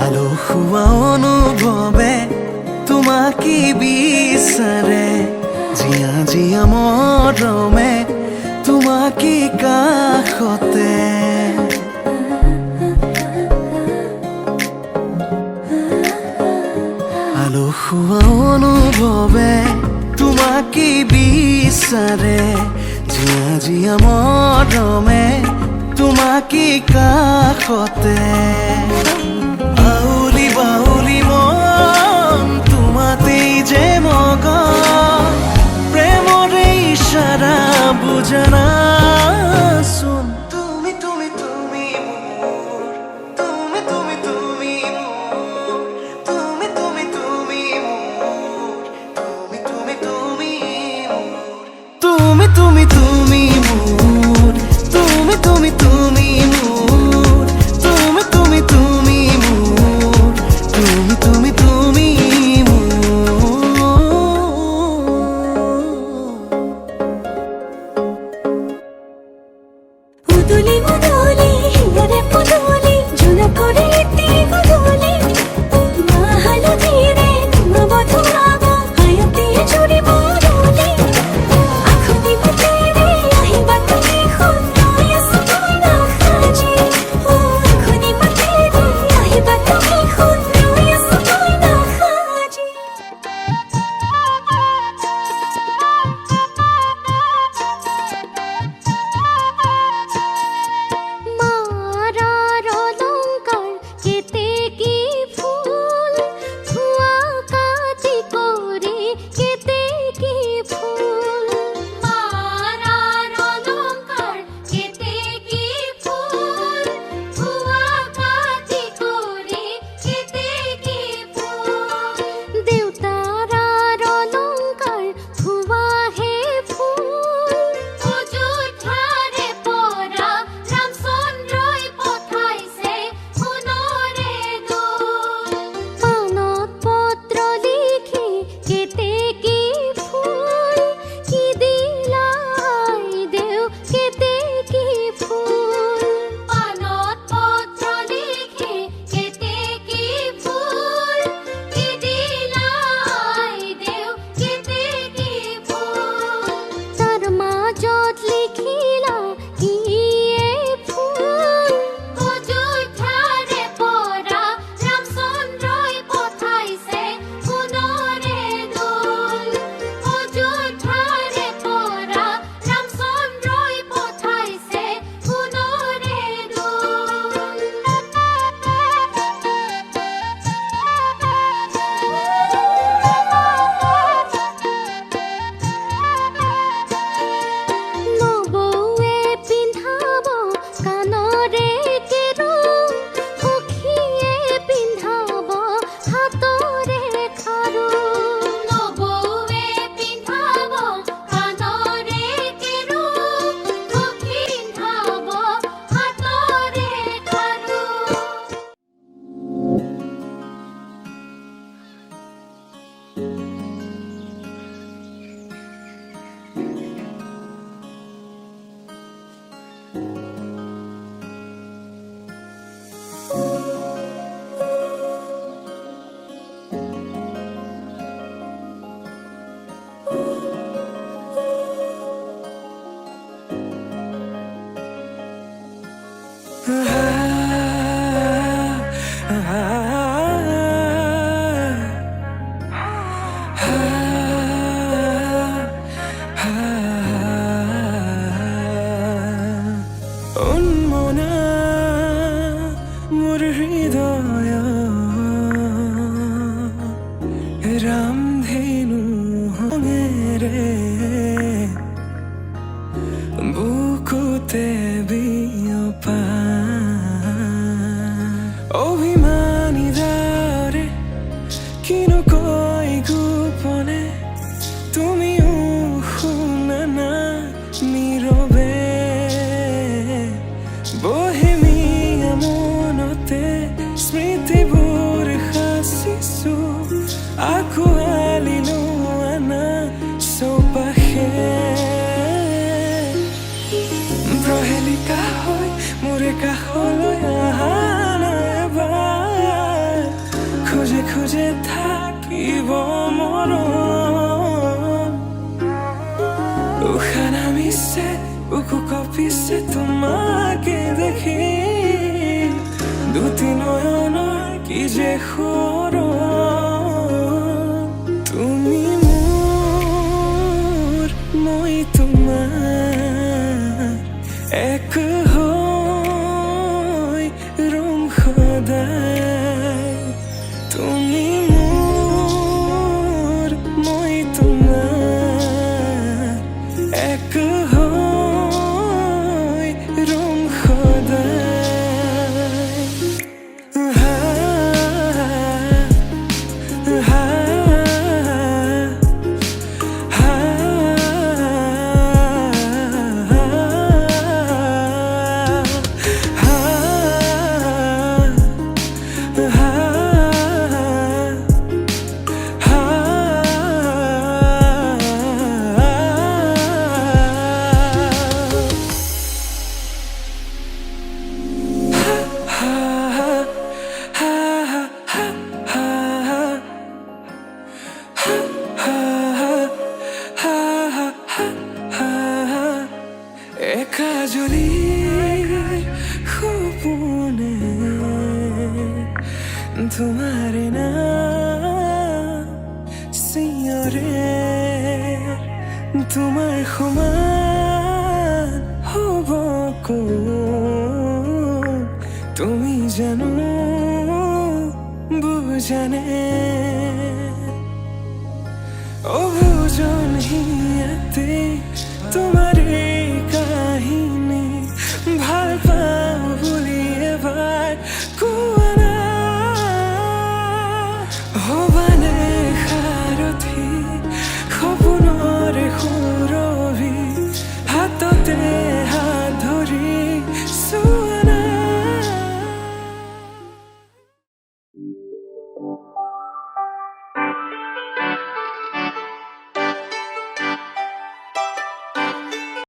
আলসুৱা অনুভৱে তোমাকে বিচাৰে, জীয়া জীয়া মৰমে তোমাকে কাষতে। আলসুৱা অনুভৱে তোমাকে বিচাৰে, জীয়া জীয়া মৰমে তোমাকে কাষতে। বাউলি বাউলি মন তোমাতেই যে মগন, প্রেমৰে ইশাৰা বুজানাচোন। তুমি তুমি তুমি মোৰ, তুমি তুমি তুমি মোৰ, তুমি তুমি তুমি মোৰ, তুমি তুমি তুমি মোৰ, তুমি তুমি তুমি মোৰ, তুমি তুমি তুমি মোৰ, তুমি তুমি তুমি মোৰ, তুমি তুমি তুমি উদুলি উদুলি হিয়ারে পুদুলি ঝুলা করে একটি গুদুলি মা হালো ধীরে তোমা বধুরাব হায়াতে জুড়ে বদুলি আখনি বতেরে আহিবা তুমি খুন্নয়া সুনা খাজি ও আখনি বতেরে আহিবা তুমি খুন্নয়া সুনা খাজি। রামধেনু মেরে বুকুতে বিয়পা অভিমানী দারে কিনো কই গোপনে তুমিও শুনা না নীরবে বহেমিয়া মনতে স্মৃতিবোৰ সাঁচিছো আঁকোৱালিলো থাকিব মৰম উশাহ নামিছে বুকু কঁপিছে তোমাকে দেখি দুটি নয়নৰ কি যে সৰম তুমি মোৰ মই তোমাৰ এক হৈ ৰম সদায় তুমি মোৰ মই তোমাৰ এক হৈ ৰম সদায় হা হা একাজলি সপোনে তোমার নাম চিঞৰে তোমাৰ সমান হ'ব কোন তুমি জানো বুজানে অবুজনহীনতে তোমাৰ এই কাহিনী ভাল পাওঁ বুলি এবাৰ কোৱা না হ'বানে সাৰথি সপোনৰে সুৰভি হাততে